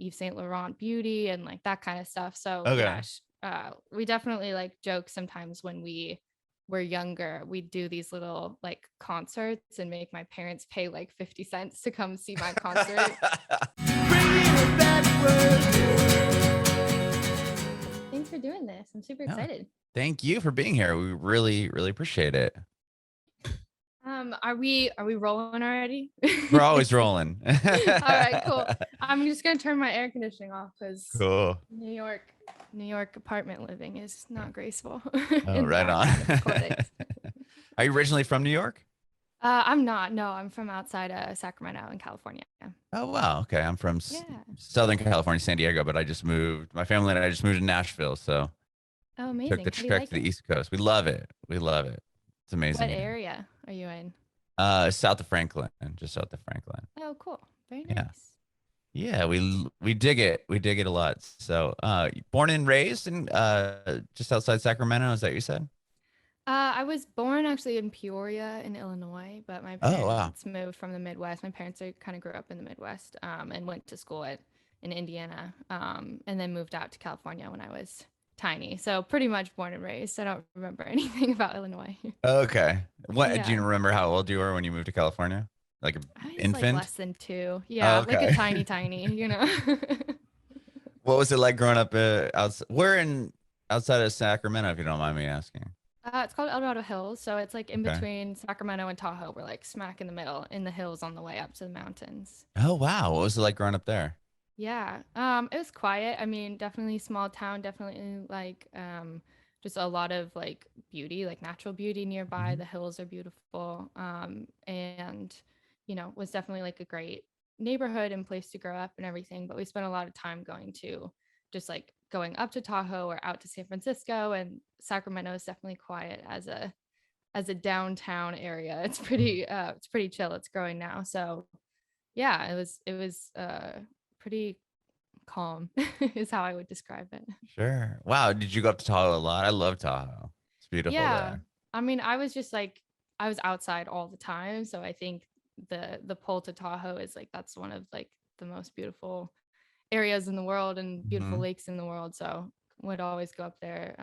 Yves Saint Laurent beauty and like that kind of stuff. So Okay. yeah, we definitely like joke sometimes when we were younger, we'd do these little like concerts and make my parents pay like 50 cents to come see my concert. Thanks for doing this. I'm super No, excited. thank you for being here. We really, really appreciate it. Are we rolling already? We're always rolling. All right, cool. I'm just gonna turn my air conditioning off because Cool. New York apartment living is not graceful Oh, in the right on. background of recordings. Are you originally from New York? I'm not. No, I'm from outside Sacramento in California. Oh, wow. Okay. I'm from Yeah. Southern California, San Diego, but I just moved. My family and I just moved to Nashville. So Oh, we took the amazing. How do you trek like to the it? East Coast. We love it. We love it. It's amazing What here. area are you in? South of Franklin, just south of Franklin. Oh, cool. Very Yeah. nice. Yeah, we dig it. We dig it a lot. So, born and raised in just outside Sacramento, is that what you said? I was born actually in Peoria in Illinois, but my Oh, wow. parents moved from the Midwest. My parents kind of grew up in the Midwest, and went to school in Indiana, and then moved out to California when I was tiny. So pretty much born and raised. I don't remember anything about Illinois. Okay. What do you Yeah, remember how old you were when you moved to California? Like an I was like infant? less than 2. Oh, Yeah, like a okay. tiny. What was it like growing up outside? We're in outside of Sacramento, if you don't mind me asking. It's called El Dorado Hills, so it's like in Okay. between Sacramento and Tahoe. We're like smack in the middle in the hills on the way up to the mountains. Oh, wow. What was it like growing up there? Yeah. It was quiet. I mean, definitely small town, definitely like just a lot of like beauty, like natural beauty nearby. Hmm. The hills are beautiful. And was definitely like a great neighborhood and place to grow up and everything, but we spent a lot of time going to just like going up to Tahoe or out to San Francisco, and Sacramento is definitely quiet as a downtown area. It's pretty chill. It's growing now. So, yeah, it was pretty calm is how I would describe it. Sure. Wow. Did you go up to Tahoe a lot? I love Tahoe. It's beautiful Yeah. there. I mean, I was just like I was outside all the time, so I think the pull to Tahoe is like that's one of like the most beautiful areas in the world and beautiful Hmm. lakes in the world. So would always go up there.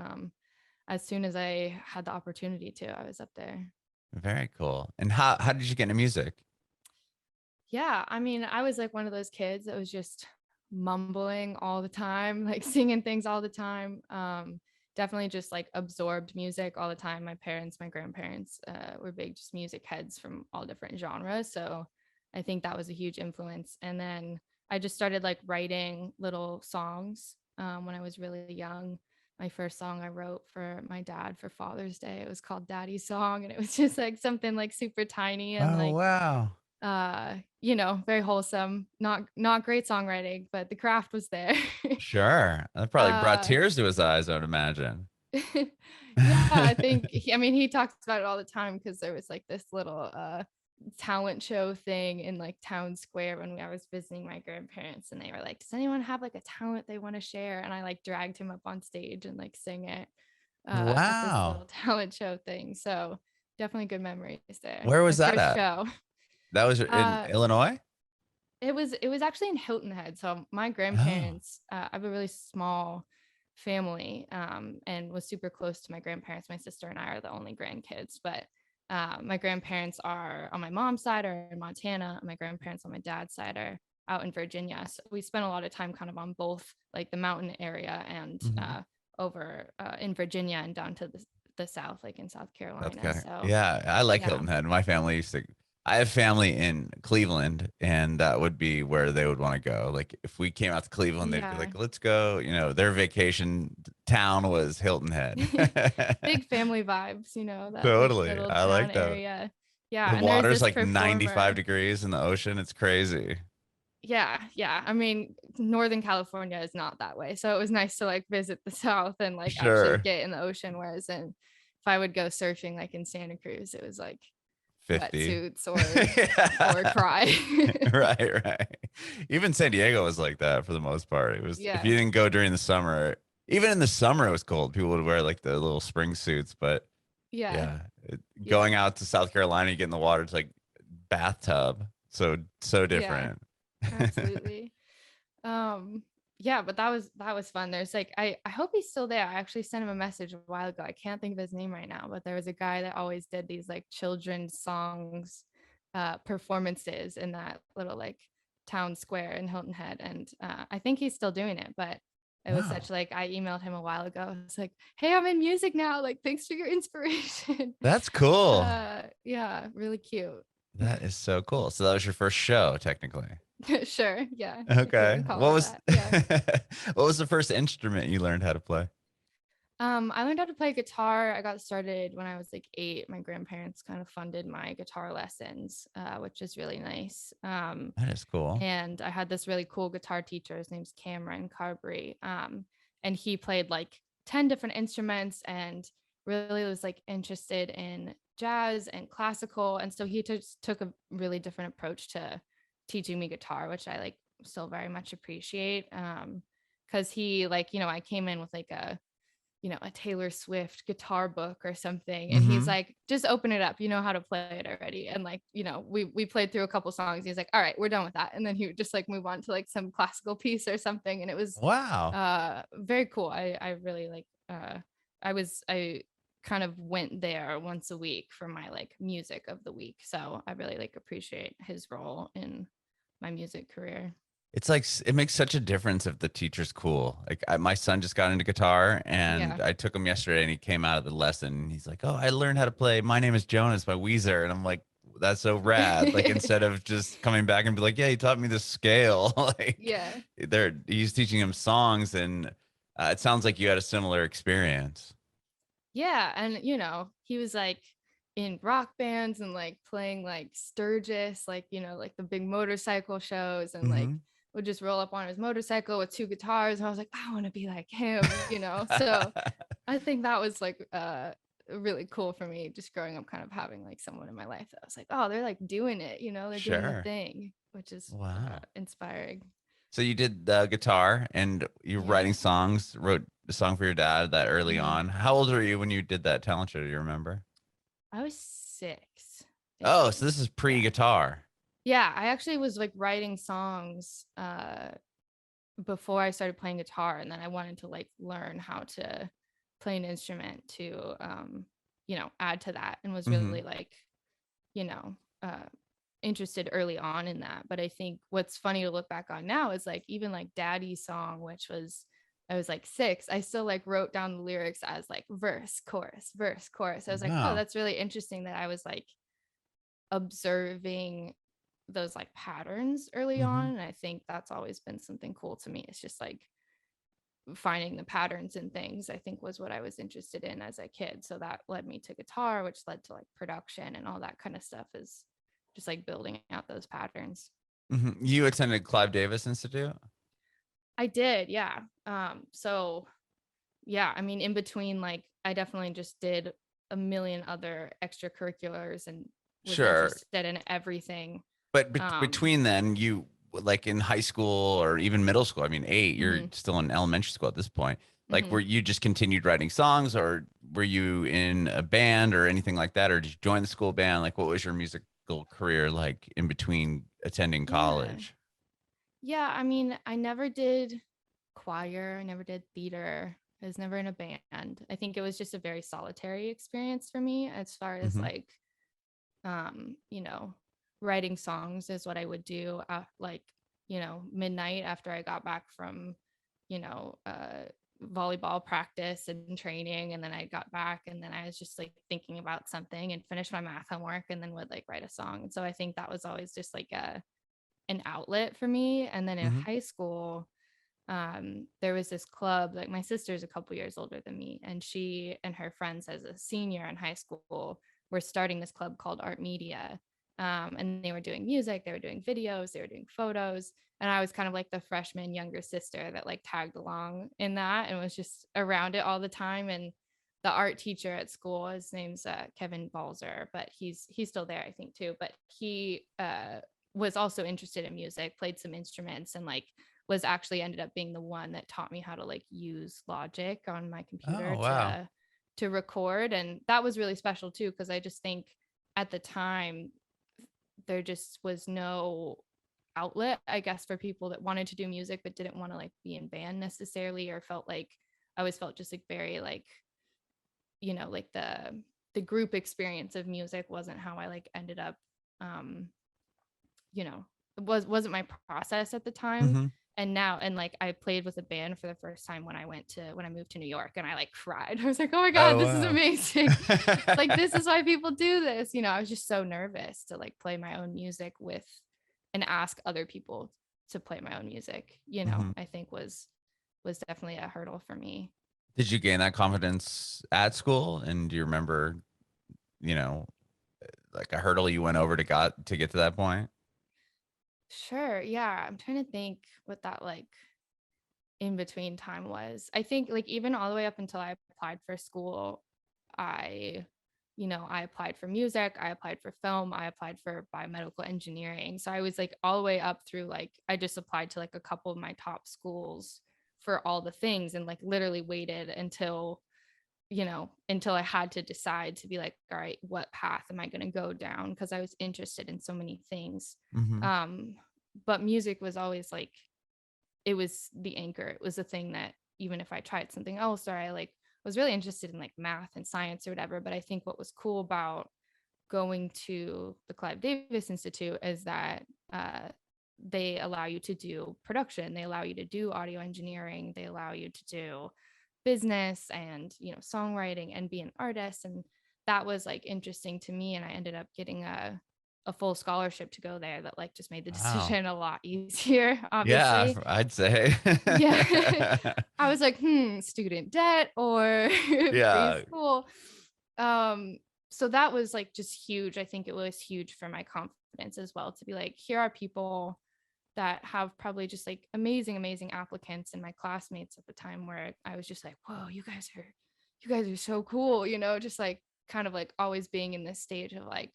As soon as I had the opportunity to, I was up there. Very cool. And how did you get into music? Yeah, I mean, I was like one of those kids that was just mumbling all the time, like singing things all the time. Definitely just like absorbed music all the time. My parents, my grandparents were big just music heads from all different genres. So I think that was a huge influence. And then I just started like writing little songs when I was really young. My first song I wrote for my dad for Father's Day, it was called Daddy's Song. And it was just like something like super tiny and Oh, like wow. very wholesome, not great songwriting, but the craft was there. Sure. That probably brought uh tears to his eyes, I would imagine. yeah, I think he talks about it all the time because there was like this little talent show thing in like town square when I was visiting my grandparents, and they were like, does anyone have like a talent they want to share? And I like dragged him up on stage and like sing it at this Wow. little talent show thing. So definitely good memories there. Where My was that first at? show. That was in uh Illinois? it was actually in Hilton Head. So my Oh. grandparents, I have a really small family, and was super close to my grandparents. My sister and I are the only grandkids, but my grandparents are on my mom's side are in Montana, and my grandparents on my dad's side are out in Virginia. So we spent a lot of time kind of on both like the mountain area and Mhm. over in Virginia and down to the south, like in South South Carolina. Carolina. So Yeah, I like yeah, Hilton Head. My family used to. I have family in Cleveland, and that would be where they would want to go. Like if we came out to Cleveland, they'd be yeah. like, "Let's go." You know, their vacation town was Hilton Head. Big family vibes, that like Totally, little I town like that. area. Yeah, The and there's water's this like 95 performer. degrees in the ocean. It's crazy. Yeah, yeah. I mean, Northern California is not that way. So it was nice to like visit the South and like actually Sure. get in the ocean. Whereas if I would go surfing like in Santa Cruz, it was like 50. wetsuits or Yeah. cry. Right, right. Even San Diego was like that for the most part. It was if Yeah, you didn't go during the summer, even in the summer it was cold. People would wear like the little spring suits, but yeah, yeah, yeah, going out to South Carolina, you get in the water, it's like bathtub. So yeah. different. Absolutely. Um, yeah, but that was fun. There's like I hope he's still there. I actually sent him a message a while ago. I can't think of his name right now, but there was a guy that always did these like children's songs performances in that little like town square in Hilton Head. And I think he's still doing it, but it was such Wow, like I emailed him a while ago. It's like, hey, I'm in music now. Like, thanks for your inspiration. that's cool. Yeah, really cute. That is so cool. So that was your first show, technically. Sure. Yeah, if you want Okay. to call What it was that. Yeah. what was the first instrument you learned how to play? I learned how to play guitar. I got started when I was like 8. My grandparents kind of funded my guitar lessons, which is really nice. That is cool. And I had this really cool guitar teacher. His name's Cameron Carberry. And he played like 10 different instruments and really was like interested in jazz and classical. And so he just took a really different approach to teaching me guitar, which I like still very much appreciate. Because he like, I came in with like a Taylor Swift guitar book or something. And he's Mm-hmm. like, just open it up. You know how to play it already. And like, we played through a couple songs. He's like, all right, we're done with that. And then he would just like move on to like some classical piece or something. And it was Wow. very cool. I really like I kind of went there once a week for my like music of the week. So I really like appreciate his role in my music career. It's like it makes such a difference if the teacher's cool. Like my son just got into guitar, Yeah. and I took him yesterday, and he came out of the lesson. And he's like, "Oh, I learned how to play My Name Is Jonas by Weezer," and I'm like, "That's so rad!" Like instead of just coming back and be like, "Yeah, he taught me the scale." Like Yeah. he's teaching him songs, and it sounds like you had a similar experience. Yeah, and he was like in rock bands and like playing like Sturgis, like like the big motorcycle shows, and like Hmm. would just roll up on his motorcycle with 2 guitars. And I was like, I want to be like him, So I think that was like really cool for me, just growing up, kind of having like someone in my life that was like, oh, they're like doing it, they're doing the Sure. thing, which is Wow. inspiring. So you did the guitar and you're writing Yeah. songs, wrote a song for your dad that early Hmm. on. How old were you when you did that talent show? Do you remember? I was 6, I Oh, so think. this is Yeah. pre-guitar. Yeah, I actually was like writing songs before I started playing guitar, and then I wanted to like learn how to play an instrument to add to that, and was Hmm. really like, you know, uh interested early on in that. But I think what's funny to look back on now is like even like Daddy's song, which was I was like 6, I still like wrote down the lyrics as like verse, chorus, verse, chorus. I was like, oh, Wow. that's really interesting that I was like observing those like patterns early on. Hmm. And I think that's always been something cool to me. It's just like finding the patterns and things, I think, was what I was interested in as a kid. So that led me to guitar, which led to like production and all that kind of stuff, is just like building out those patterns. Hmm. You attended Clive Davis Institute? I did, yeah. So yeah, I mean, in between, like I definitely just did a million other extracurriculars and was Sure. interested in everything. But Um, between then, you like in high school or even middle school, I mean, 8, you're mhm, still in elementary school at this point. Like, were mhm. you just continued writing songs or were you in a band or anything like that? Or did you join the school band? Like, what was your musical career like in between attending Yeah. college? Yeah, I mean, I never did choir, I never did theater. I was never in a band. I think it was just a very solitary experience for me, as far as Hmm. like writing songs is what I would do like, midnight after I got back from, volleyball practice and training. And then I got back and then I was just like thinking about something and finished my math homework and then would like write a song. And so I think that was always just like an outlet for me. And then in Hmm. high school, there was this club, like my sister's a couple years older than me, and she and her friends as a senior in high school were starting this club called Art Media. And they were doing music, they were doing videos, they were doing photos. And I was kind of like the freshman younger sister that like tagged along in that and was just around it all the time. And the art teacher at school, his name's Kevin Balzer, but he's still there, I think, too. But he was also interested in music, played some instruments, and like was actually ended up being the one that taught me how to like use Logic on my computer Oh, wow. to record. And that was really special too, because I just think at the time there just was no outlet, I guess, for people that wanted to do music but didn't want to like be in band necessarily, or felt like I always felt just like very like, like the group experience of music wasn't how I like ended up, um it wasn't my process at the time. Mm-hmm. And now, and like I played with a band for the first time when I moved to New York, and I like cried. I was like, oh my God, Oh this is wow. amazing. Like, this is why people do this. I was just so nervous to like play my own music with and ask other people to play my own music, Mm-hmm. I think was definitely a hurdle for me. Did you gain that confidence at school? And do you remember, you know, like a hurdle you went over to get to that point? Sure. Yeah. I'm trying to think what that like in between time was. I think like even all the way up until I applied for school, I, I applied for music, I applied for film, I applied for biomedical engineering. So I was like all the way up through like, I just applied to like a couple of my top schools for all the things, and like literally waited until I had to decide to be like, all right, what path am I going to go down? Because I was interested in so many things. Mm-hmm. Um, but music was always like, it was the anchor. It was the thing that even if I tried something else, or I like was really interested in like math and science or whatever. But I think what was cool about going to the Clive Davis Institute is that they allow you to do production, they allow you to do audio engineering, they allow you to do business and songwriting and be an artist. And that was like interesting to me, and I ended up getting a full scholarship to go there that like just made the Wow. decision a lot easier, Yeah, obviously. I'd say. Yeah. I was like, student debt or free Yeah. school. um so that was like just huge. I think it was huge for my confidence as well, to be like, here are people that have probably just like amazing applicants, and my classmates at the time, where I was just like, whoa, you guys are so cool, just like kind of like always being in this stage of like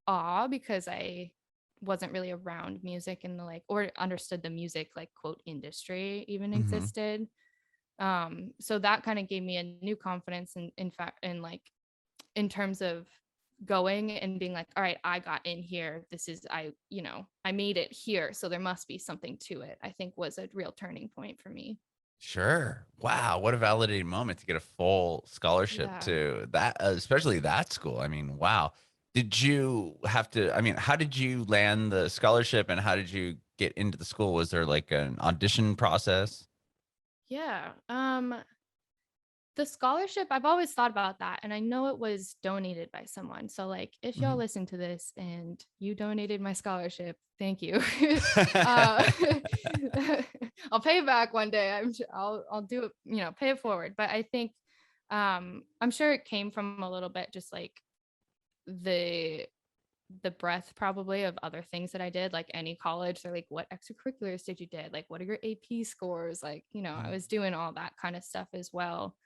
awe, because I wasn't really around music in the like, or understood the music like quote industry even Mm-hmm. existed. So that kind of gave me a new confidence in fact, in like in terms of going and being like, all right, I got in here, this is, I made it here, so there must be something to it, I think was a real turning point for me. Sure. Wow, what a validating moment to get a full scholarship Yeah. to that, especially that school. I mean, wow. Did you have to? I mean, how did you land the scholarship, and how did you get into the school? Was there like an audition process? Yeah. The scholarship, I've always thought about that, and I know it was donated by someone. So like, if y'all Mhm. listen to this and you donated my scholarship, thank you. uh, I'll pay it back one day. I'll do it, pay it forward. But I think I'm sure it came from a little bit just like the breadth probably of other things that I did. Like any college, they're like, what extracurriculars did you did? Like, what are your AP scores? Like, I Mhm. was doing all that kind of stuff as well.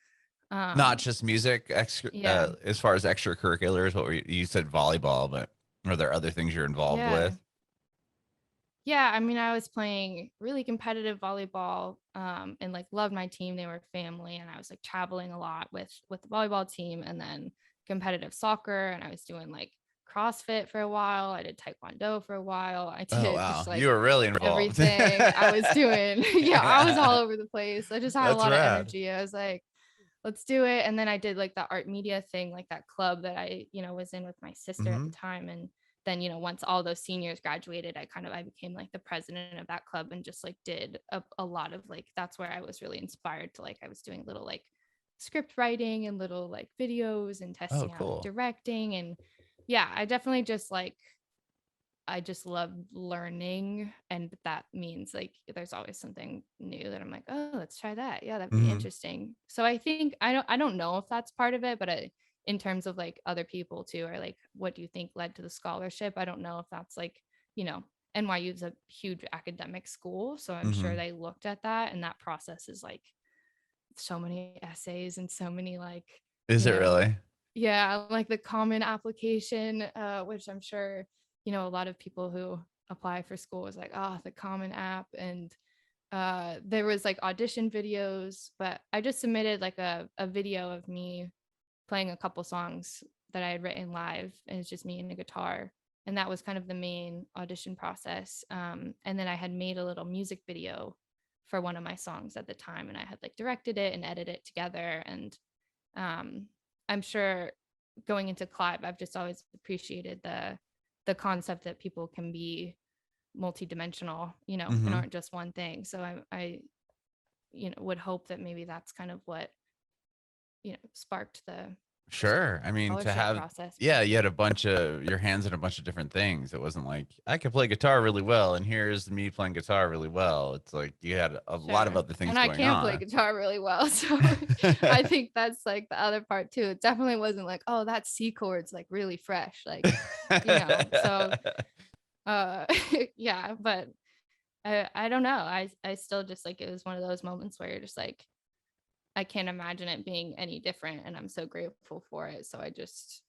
Not um just music, yeah. as far as extracurriculars, what were you said volleyball, but are there other things you're involved Yeah. with? Yeah, I mean, I was playing really competitive volleyball, and like loved my team. They were family, and I was like traveling a lot with the volleyball team, and then competitive soccer, and I was doing like CrossFit for a while. I did Taekwondo for a while. I Oh, did wow. just You like were really involved. everything I was doing. Yeah, I was all over the place. I just had a That's lot of rad. energy. I was like, let's do it. And then I did like that art media thing, like that club that I, was in with my sister at the Mhm. time. And then, once all those seniors graduated, I became like the president of that club, and just like did a lot of like, that's where I was really inspired to like, I was doing little like script writing and little like videos and Oh, testing out like cool. directing. And yeah, I definitely just like, I just love learning, and that means like there's always something new that I'm like, oh, let's try that. Yeah, that'd be Mhm. interesting. So I think I don't know if that's part of it, but in terms of like other people too, or like what do you think led to the scholarship? I don't know if that's like, you know, NYU is a huge academic school, so I'm sure Mhm. they looked at that, and that process is like so many essays and so many like, Is you it know, really? yeah, like the common application, which I'm sure, a lot of people who apply for school was like, oh, the common app. And there was like audition videos, but I just submitted like a video of me playing a couple songs that I had written live, and it's just me and a guitar. and that was kind of the main audition process. And then I had made a little music video for one of my songs at the time, and I had like directed it and edited it together. And I'm sure going into Clive, I've just always appreciated the concept that people can be multidimensional, and Mm-hmm. aren't just one thing. So I would hope that maybe that's kind of what sparked the Sure. I mean, to scholarship have, process yeah, you behind had a it. bunch of your hands in a bunch of different things. It wasn't like I could play guitar really well, and here's me playing guitar really well. It's like you had a lot of Sure. other things And I going can play on. guitar really well. So I think that's like the other part too. It definitely wasn't like, oh, that C chord's like really fresh. So uh yeah, but I don't know. I still just like, it was one of those moments where you're just like, I can't imagine it being any different, and I'm so grateful for it. So I just,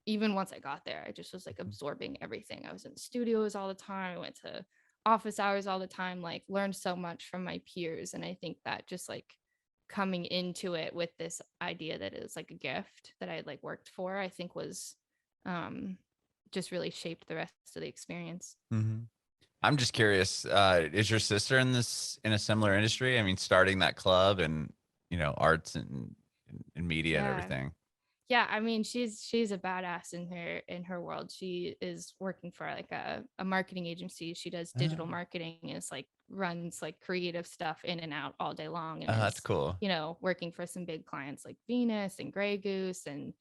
even once I got there, I just was like absorbing everything. I was in studios all the time. I went to office hours all the time, like learned so much from my peers. And I think that just like coming into it with this idea that it was like a gift that I had like worked for, I think was um just really shaped the rest of the experience. Mhm. I'm just curious, is your sister in a similar industry? I mean, starting that club and, arts and media and Yeah. everything. Yeah, I mean, she's a badass in her world. She is working for like a marketing agency. She does digital Oh, marketing, is like runs like creative stuff in and out all day long, and that's is, cool. working for some big clients like Venus and Grey Goose and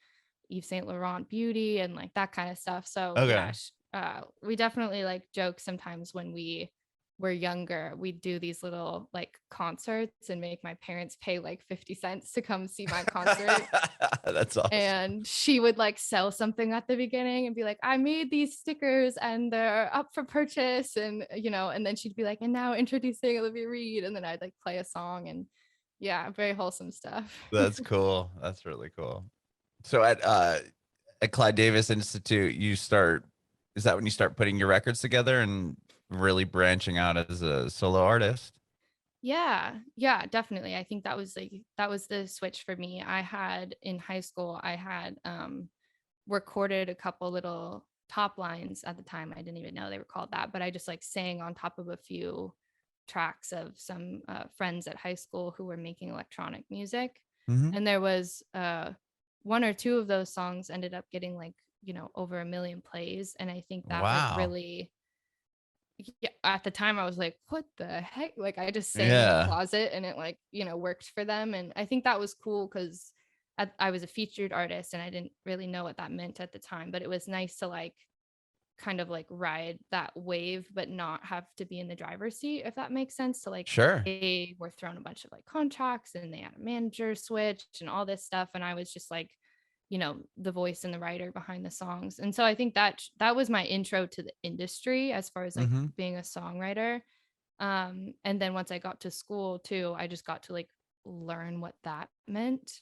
Yves Saint Laurent Beauty and like that kind of stuff. So Okay. yeah, we definitely like joke sometimes when we were younger. We'd do these little like concerts and make my parents pay like 50 cents to come see my concert, That's awesome. and she would like sell something at the beginning and be like, I made these stickers and they're up for purchase, and and then she'd be like, and now introducing Olivia Reid, and then I'd like play a song, and yeah, very wholesome stuff. That's cool. That's really cool. So at Clyde Davis Institute, is that when you start putting your records together and really branching out as a solo artist? Yeah, yeah, definitely. I think that was the switch for me. I had in high school, I had recorded a couple little top lines at the time. I didn't even know they were called that, but I just like sang on top of a few tracks of some friends at high school who were making electronic music. Hmm. And there was one or two of those songs ended up getting like, over 1 million plays. And I think that like Wow. really, yeah, at the time I was like, what the heck? Like I just sang in the Yeah. closet, and it like, worked for them. And I think that was cool because I was a featured artist and I didn't really know what that meant at the time, but it was nice to like kind of like ride that wave, but not have to be in the driver's seat, if that makes sense. So like Sure. they were thrown a bunch of like contracts and they had a manager switch and all this stuff. And I was just like, the voice and the writer behind the songs. And so I think that was my intro to the industry as far as like Hmm. being a songwriter. And then once I got to school too, I just got to like learn what that meant,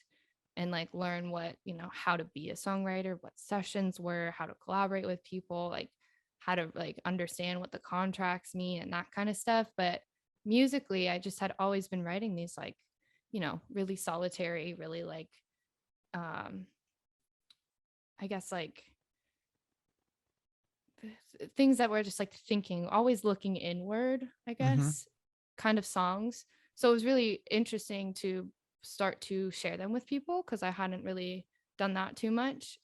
and like learn what, how to be a songwriter, what sessions were, how to collaborate with people, like how to like understand what the contracts mean and that kind of stuff. But musically, I just had always been writing these like, really solitary, really like um I guess like things that were just like thinking, always looking inward, I Hmm. guess, kind of songs. So it was really interesting to start to share them with people because I hadn't really done that too much.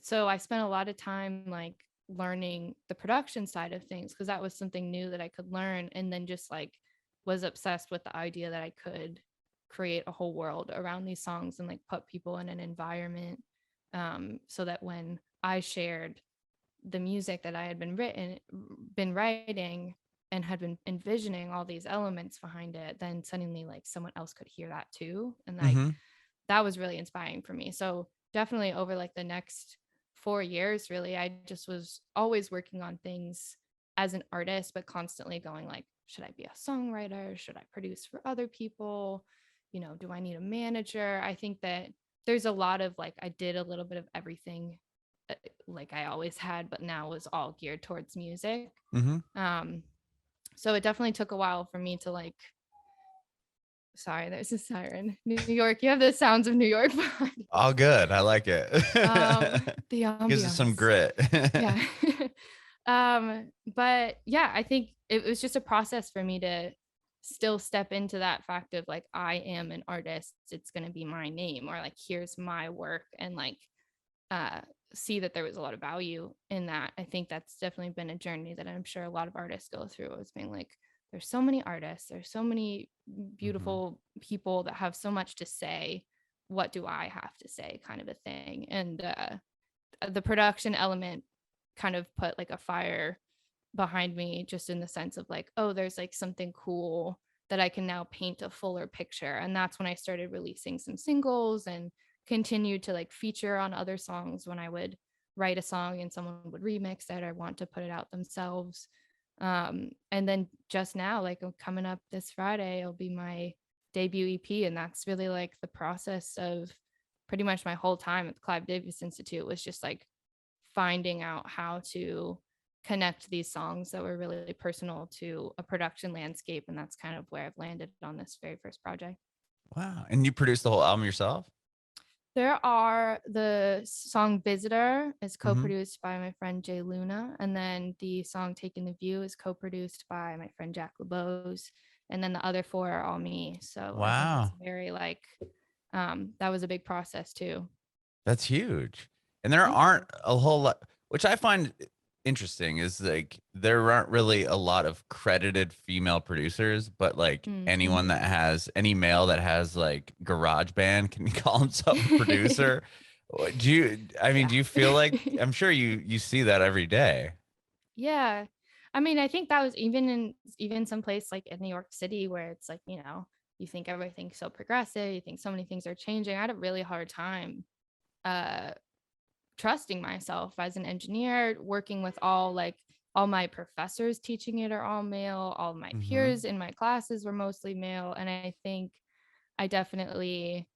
So I spent a lot of time like learning the production side of things because that was something new that I could learn, and then just like was obsessed with the idea that I could create a whole world around these songs and like put people in an environment, so that when I shared the music that I had been writing and had been envisioning all these elements behind it, then suddenly like someone else could hear that too. And like Hmm. that was really inspiring for me. So definitely over like the next 4 years, really, I just was always working on things as an artist, but constantly going like, should I be a songwriter? Should I produce for other people? Do I need a manager? I think that there's a lot of like, I did a little bit of everything, like I always had, but now was all geared towards music. Hmm. Um, so it definitely took a while for me to like Sorry, there's a siren. New York, you have the sounds of New York behind. All good. I like it. The Gives us some ambiance. grit. Yeah. But yeah, I think it was just a process for me to still step into that fact of like, I am an artist. It's going to be my name, or like, here's my work, and like, uh, see that there was a lot of value in that. I think that's definitely been a journey that I'm sure a lot of artists go through. It's being like, there's so many artists, there's so many Mhm. beautiful people that have so much to say. What do I have to say, kind of a thing. And the production element kind of put like a fire behind me, just in the sense of like, oh, there's like something cool that I can now paint a fuller picture. And that's when I started releasing some singles and continued to like feature on other songs when I would write a song and someone would remix it or want to put it out themselves. And then just now, like coming up this Friday, it'll be my debut EP. And that's really like the process of pretty much my whole time at the Clive Davis Institute, was just like finding out how to connect these songs that were really personal to a production landscape. And that's kind of where I've landed on this very first project. Wow. And you produced the whole album yourself? There are the song Visitor is Mhm. co-produced by my friend Jay Luna. And then the song Taking the View is co-produced by my friend Jack LeBose. And then the other four are all me. So I think it's Wow. very like, that was a big process too. That's huge. And there Thank aren't you. a whole lot, which I find interesting, is like there aren't really a lot of credited female producers, but like anyone Mm-hmm. that has any male that has like garage band can call himself a producer. Do you, I mean, Yeah. do you feel like, I'm sure you see that every day. Yeah. I mean, I think that was even some place like in New York City, where it's like, you think everything's so progressive, you think so many things are changing. I had a really hard time uh trusting myself as an engineer, working with all my professors teaching it are all male, all my Mhm. peers in my classes were mostly male. And I think I definitely,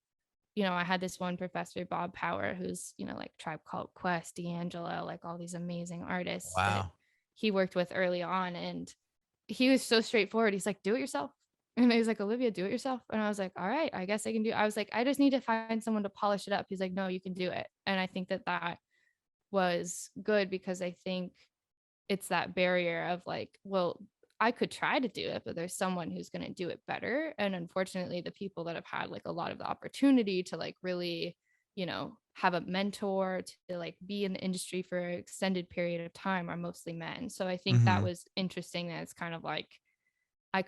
I had this one professor, Bob Power, who's, like Tribe Called Quest, D'Angelo, like all these amazing artists that Wow. he worked with early on. And he was so straightforward. He's like, do it yourself. And he was like, Olivia, do it yourself. And I was like, all right, I guess I can do it. I was like, I just need to find someone to polish it up. He's like, no, you can do it. And I think that that was good, because I think it's that barrier of like, well, I could try to do it, but there's someone who's going to do it better. And unfortunately, the people that have had like a lot of the opportunity to like really, have a mentor, to like be in the industry for an extended period of time, are mostly men. So I think that Mhm. was interesting, that it's kind of like I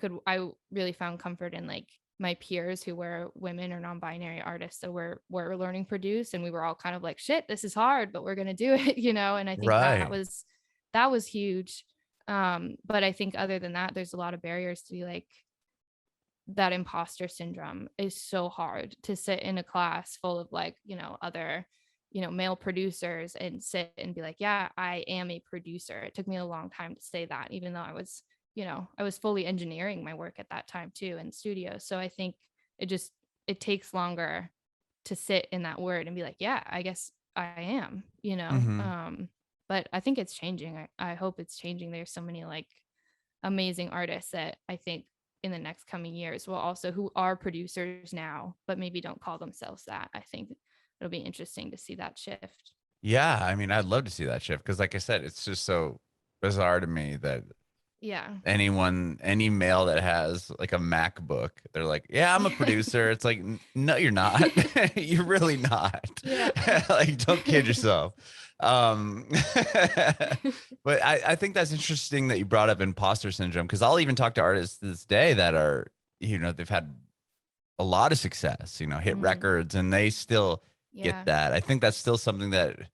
really found comfort in like my peers who were women or non-binary artists that were learning produce, and we were all kind of like, shit, this is hard, but we're gonna do it, And I think Right. that was huge. But I think other than that, there's a lot of barriers to be like, that imposter syndrome is so hard to sit in a class full of like, other, male producers, and sit and be like, yeah, I am a producer. It took me a long time to say that, even though I was fully engineering my work at that time too in studio. So I think it just, it takes longer to sit in that word and be like, yeah, I guess I am, Mhm. but I think it's changing. I hope it's changing. There's so many like amazing artists that I think in the next coming years will also, who are producers now, but maybe don't call themselves that. I think it'll be interesting to see that shift. Yeah, I mean, I'd love to see that shift because, like I said, it's just so bizarre to me that Yeah. any male that has like a MacBook, they're like, "Yeah, I'm a producer." It's like, No, you're not. You're really not." Yeah. Like, don't kid yourself. Um, but I think that's interesting that you brought up imposter syndrome, because I'll even talk to artists this day that are, they've had a lot of success, hit Mm, records, and they still get yeah. that. I think that's still something that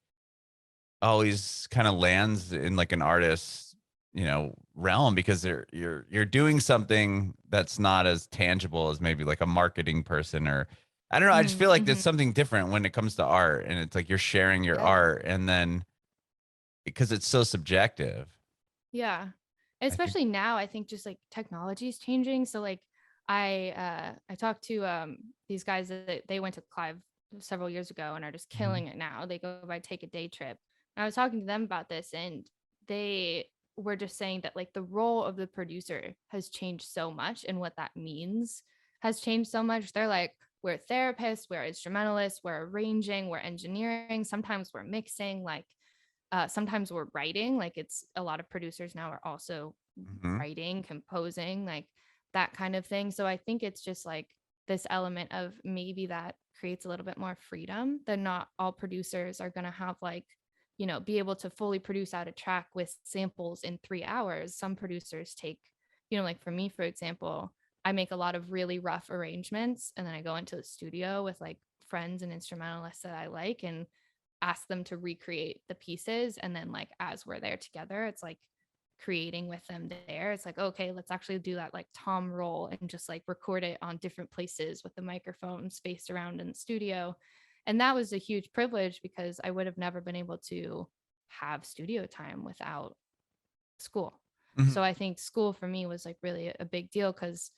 always kind of lands in like an artist, realm, because you're doing something that's not as tangible as maybe like a marketing person, or I don't know. I just feel like there's Mm-hmm. something different when it comes to art, and it's like you're sharing your Yeah. art, and then because it's so subjective. Yeah. I think. Especially now, I think just like technology is changing. So like I talked to these guys that they went to Clive several years ago and are just Mhm. killing it now. They go by Take a Day Trip. And I was talking to them about this, and they were just saying that like the role of the producer has changed so much and what that means. has changed so much. They're like, we're therapists, we're instrumentalists, we're arranging, we're engineering, sometimes we're mixing, like sometimes we're writing. Like it's a lot of producers now are also Hmm. writing, composing, like that kind of thing. So I think it's just like this element of maybe that creates a little bit more freedom. That not all producers are going to have like, you know, be able to fully produce out a track with samples in 3 hours. Some producers take, you know, like for me, for example, I make a lot of really rough arrangements and then I go into the studio with like friends and instrumentalists that I like and ask them to recreate the pieces. And then like as we're there together, it's like creating with them there. It's like, okay, let's actually do that like tom roll and just like record it on different places with the microphone spaced around in the studio. And that was a huge privilege because I would have never been able to have studio time without school. Hmm. So I think school for me was like really a big deal because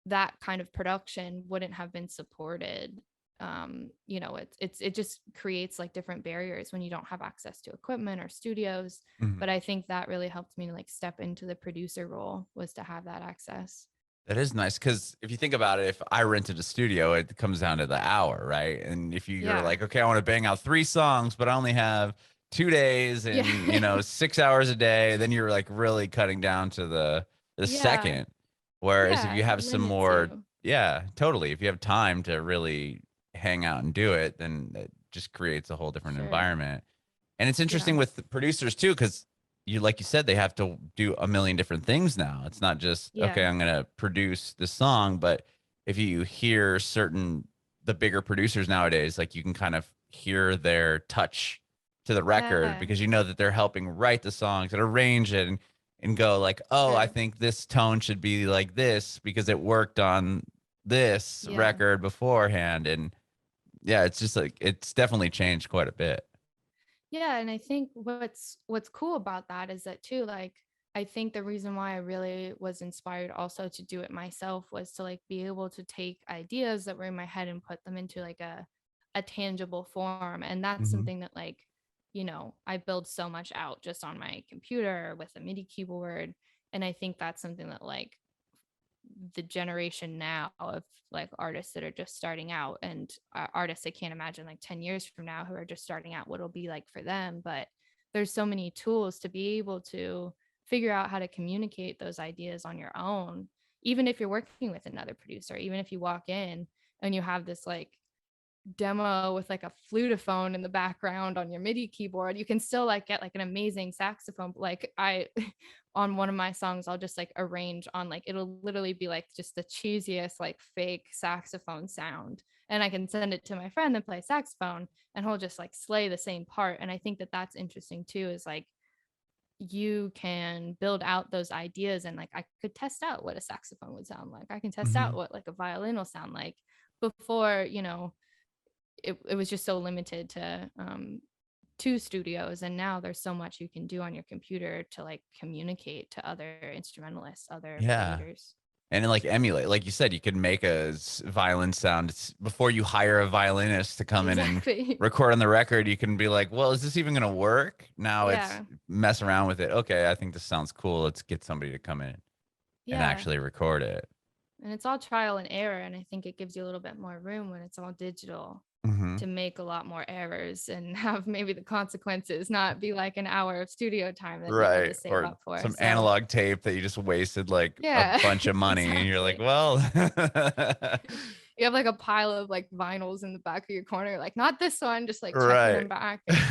that kind of production wouldn't have been supported. You know, it just creates like different barriers when you don't have access to equipment or studios. But Hmm. I think that really helped me to like step into the producer role, was to have that access. That is nice because if you think about it, if I rented a studio, it comes down to the hour, right? And if you're Yeah. like, okay, I want to bang out 3 songs, but I only have 2 days Yeah. and 6 hours a day, then you're like really cutting down to the Yeah. second. Whereas if Yeah, you it have some limits more, you. yeah, totally. If you have time to really hang out and do it, then it just creates a whole different Sure. environment. And it's Yeah. interesting with the producers too, because you, like you said, they have to do a million different things now. It's not just, Yeah. okay, I'm gonna produce the song, but if you hear the bigger producers nowadays, like you can kind of hear their touch to the record Yeah. because you know that they're helping write the songs and arrange it and go like, oh, I Sure. think this tone should be like this because it worked on this Yeah. record beforehand. And yeah, it's just like it's definitely changed quite a bit. Yeah, and I think what's cool about that is that too, like I think the reason why I really was inspired also to do it myself was to like be able to take ideas that were in my head and put them into like a tangible form. And that's Hmm. something that like, you know, I build so much out just on my computer with a MIDI keyboard. And I think that's something that like the generation now of like artists that are just starting out and artists I can't imagine like 10 years from now who are just starting out what it'll be like for them. But there's so many tools to be able to figure out how to communicate those ideas on your own, even if you're working with another producer, even if you walk in and you have this like demo with like a flutophone in the background on your MIDI keyboard, you can still like get like an amazing saxophone. Like I on one of my songs, I'll just like arrange on like it'll literally be like just the cheesiest like fake saxophone sound. And I can send it to my friend that plays saxophone and he'll just like slay the same part. And I think that that's interesting too, is like you can build out those ideas and like I could test out what a saxophone would sound like. I can test out Hmm. what like a violin will sound like before, you know, it was just so limited to studios, and now there's so much you can do on your computer to like communicate to other instrumentalists, other Yeah. creators. And like emulate, like you said, you could make a violin sound before you hire a violinist to come in and Exactly. record on the record. You can be like, well, is this even going to work? Now it's Yeah. mess around with it. Okay, I think this sounds cool. Let's get somebody to come in and Yeah, actually record it. and it's all trial and error, and I think it gives you a little bit more room when it's all digital Hmm. to make a lot more errors and have maybe the consequences not be like an hour of studio time that you had to Right. save Or up for. some So analog tape that you just wasted like a yeah. bunch of money and you're like, Exactly. well, You have like a pile of like vinyls in the back of your corner, like not this one, just like checking right. them back. And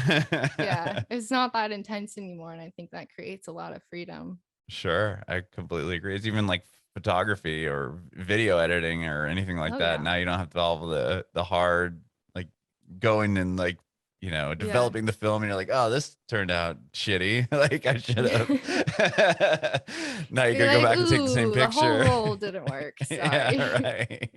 yeah, it's not that intense anymore. And I think that creates a lot of freedom. Sure, I completely agree. It's even like photography or video editing or anything like Oh that. yeah. Now you don't have to all the hard like going and like Yeah. developing the film and you're like, oh, this turned out shitty. Like I should Yeah. have. Now you You're gotta go like, back and take the same ooh, the whole picture. roll didn't work. Yeah, Sorry. right.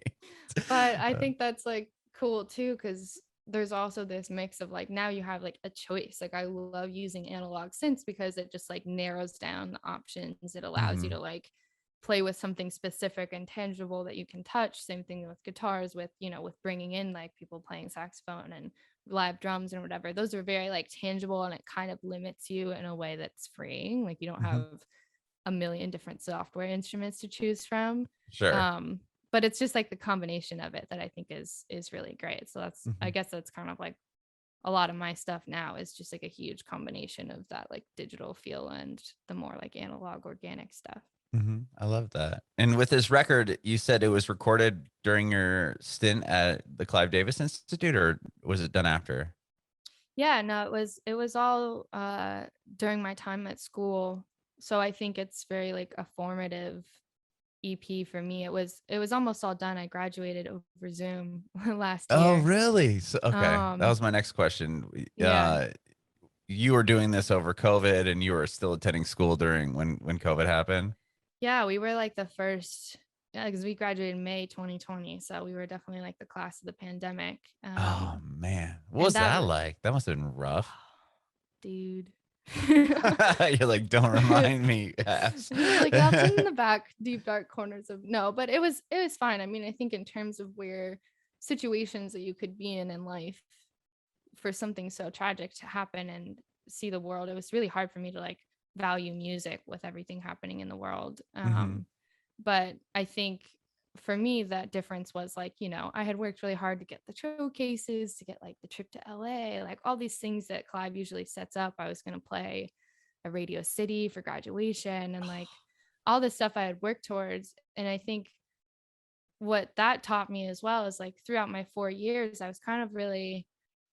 But I Uh, think that's like cool too, because there's also this mix of like now you have like a choice. Like I love using analog synths because it just like narrows down the options. It allows you mhm. to like play with something specific and tangible that you can touch. Same thing with guitars, with, you know, with bringing in like people playing saxophone and live drums and whatever. Those are very like tangible, and it kind of limits you in a way that's freeing. Like you don't Mhm. have a million different software instruments to choose from. Sure. but it's just like the combination of it that I think is really great. So that's, I Mhm. guess that's kind of like a lot of my stuff now is just like a huge combination of that like digital feel and the more like analog organic stuff. I love that. And with this record, you said it was recorded during your stint at the Clive Davis Institute, or was it done after? Yeah, no, it was all during my time at school. So I think it's very like a formative EP for me. It was almost all done. I graduated over Zoom last Oh, year. really? So, okay, that Um was my next question. yeah. You were doing this over COVID, and you were still attending school during when COVID happened. Yeah, we were like the first, yeah, because we graduated in May 2020. So we were definitely like the class of the pandemic. Oh man, what And was that that was, like? That must have been rough. dude. You're like, don't remind me, ass. Like that's in the back deep dark corners of, no, but it was fine. I mean, I think in terms of where situations that you could be in life for something so tragic to happen and see the world, it was really hard for me to like value music with everything happening in the world. hmm But I think for me that difference was like, I had worked really hard to get the showcases, to get like the trip to LA, like all these things that Clive usually sets up. I was going to play a Radio City for graduation and like all this stuff I had worked towards. And I think what that taught me as well is like throughout my 4 years, I was kind of really,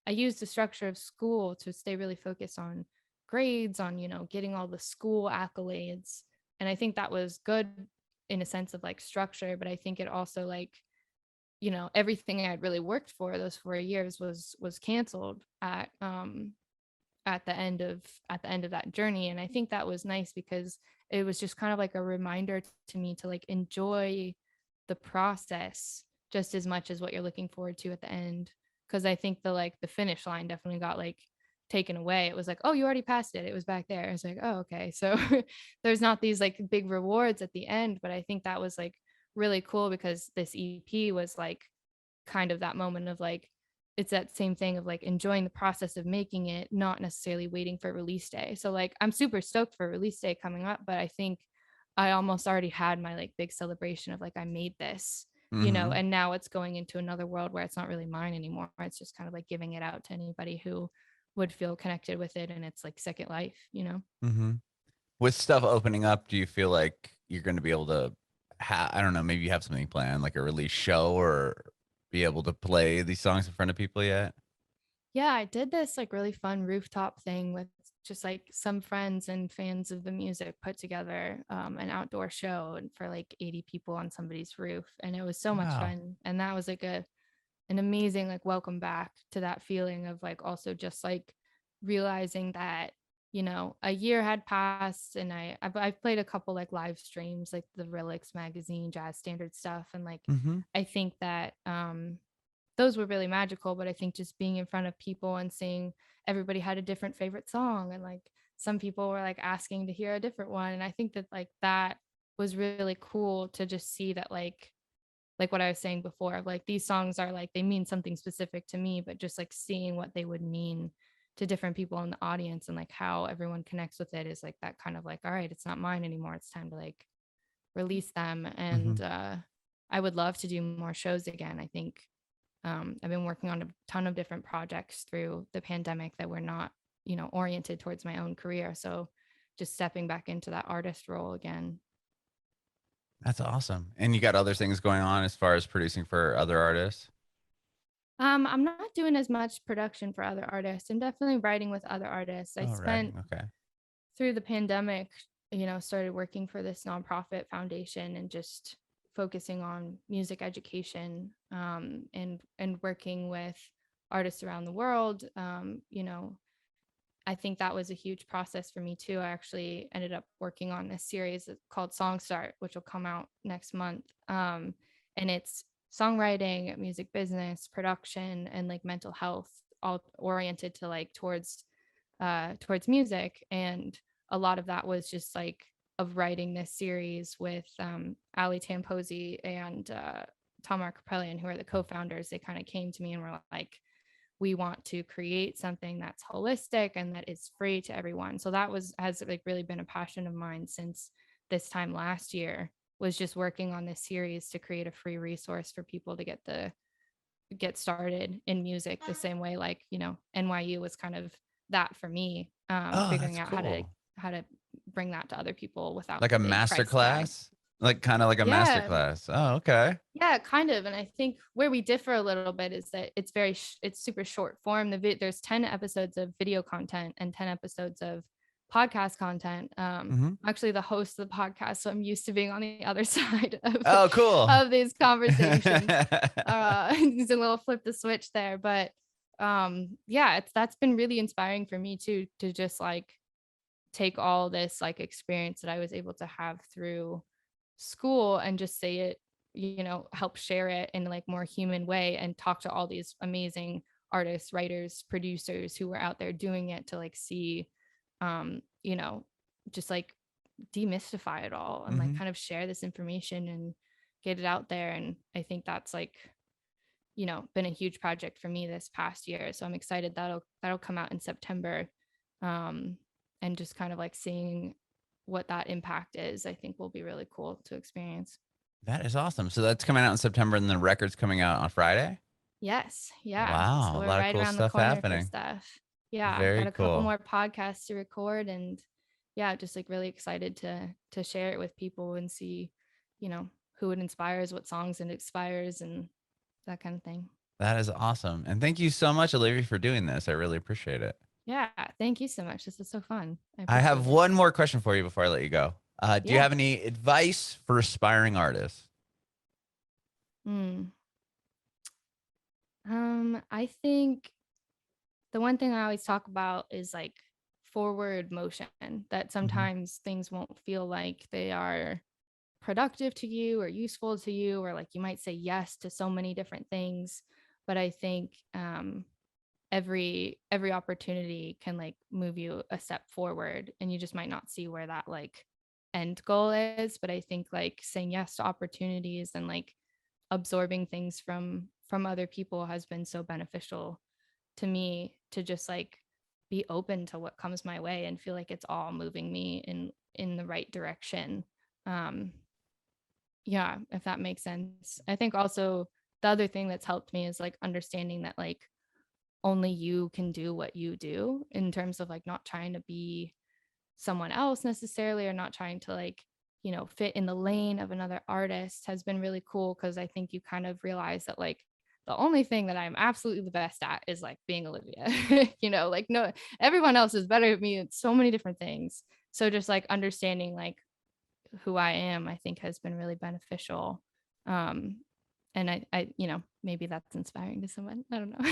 I used the structure of school to stay really focused on grades, on, getting all the school accolades. And I think that was good in a sense of like structure, but I think it also like, everything I had really worked for those 4 years was canceled at the end of that journey. And I think that was nice because it was just kind of like a reminder to me to like enjoy the process just as much as what you're looking forward to at the end. Because I think the finish line definitely got like taken away. It was like, oh, you already passed it, it was back there. It's like, oh, okay. So there's not these like big rewards at the end, but I think that was like really cool because this EP was like kind of that moment of like, it's that same thing of like enjoying the process of making it, not necessarily waiting for release day. So like I'm super stoked for release day coming up, but I think I almost already had my like big celebration of like I made this, hmm and now it's going into another world where it's not really mine anymore. It's just kind of like giving it out to anybody who would feel connected with it, and it's like second life. hmm With stuff opening up, do you feel like you're going to be able to I don't know, maybe you have something planned, like a release show, or be able to play these songs in front of people yet? Yeah, I did this like really fun rooftop thing with just like some friends and fans of the music put together an outdoor show and for like 80 people on somebody's roof. And it was so much Wow. fun. And that was like an amazing like welcome back to that feeling of like also just like realizing that a year had passed and I've played a couple like live streams like the Relics magazine jazz standard stuff and like hmm I think that those were really magical. But I think just being in front of people and seeing everybody had a different favorite song and like some people were like asking to hear a different one. And I think that like that was really cool to just see that like what I was saying before, like these songs are like they mean something specific to me, but just like seeing what they would mean to different people in the audience and like how everyone connects with it is like that kind of like, all right, it's not mine anymore. It's time to like release them. hmm And I would love to do more shows again. I think I've been working on a ton of different projects through the pandemic that were not, oriented towards my own career. So just stepping back into that artist role again. That's awesome. And you got other things going on as far as producing for other artists? I'm not doing as much production for other artists. I'm definitely writing with other artists. I Oh, spent writing. Okay. through the pandemic, started working for this nonprofit foundation and just focusing on music education and working with artists around the world. I think that was a huge process for me too. I actually ended up working on this series called Song Start, which will come out next month. And it's songwriting, music business, production, and like mental health, all oriented to like towards music. And a lot of that was just like of writing this series with Ali Tamposi and Tamar Capellian, who are the co-founders. They kind of came to me and were like, we want to create something that's holistic and that is free to everyone. So that has like really been a passion of mine since this time last year. was just working on this series to create a free resource for people to get started in music the same way, like, NYU was kind of that for me, Oh, figuring that's out cool. how to bring that to other people without Like the a big master price tag. class? Like kind of like a master Yeah. class. Oh, okay. Yeah, kind of. And I think where we differ a little bit is that it's it's super short form. There's 10 episodes of video content and 10 episodes of podcast content. Hmm. Actually the host of the podcast, so I'm used to being on the other side of Oh, cool. these conversations. It's a little flip the switch there, but yeah, that's been really inspiring for me too, to just like take all this like experience that I was able to have through school and just say it, help share it in like more human way and talk to all these amazing artists, writers, producers who were out there doing it to like see, you know, just like demystify it all and like Hmm. kind of share this information and get it out there. And I think that's like, been a huge project for me this past year. So I'm excited that'll come out in September. Um, and just kind of like seeing what that impact is, I think will be really cool to experience. That is awesome. So that's coming out in September and the record's coming out on Friday. Yes. Yeah. So Wow. A we're lot of right cool around the stuff corner for happening. stuff. Yeah. Got Very a couple cool. more podcasts to record, and yeah, just like really excited to share it with people and see, who it inspires, what songs it inspires, and that kind of thing. That is awesome. And thank you so much, Olivia, for doing this. I really appreciate it. Yeah. Thank you so much. This is so fun. I I have appreciate it. one more question for you before I let you go. Do you Yeah. have any advice for aspiring artists? Mm. I think the one thing I always talk about is like forward motion, that Hmm. sometimes things won't feel like they are productive to you or useful to you, or like you might say yes to so many different things. But I think every opportunity can like move you a step forward, and you just might not see where that like end goal is. But I think like saying yes to opportunities and like absorbing things from other people has been so beneficial to me, to just like be open to what comes my way and feel like it's all moving me in the right direction. um yeah, if that makes sense. I think also the other thing that's helped me is like understanding that like only you can do what you do, in terms of like not trying to be someone else necessarily, or not trying to like, fit in the lane of another artist, has been really cool, because I think you kind of realize that like the only thing that I'm absolutely the best at is like being Olivia. Like no, everyone else is better at me at so many different things. So just like understanding like who I am, I think has been really beneficial. Um, and I, maybe that's inspiring to someone. I don't know.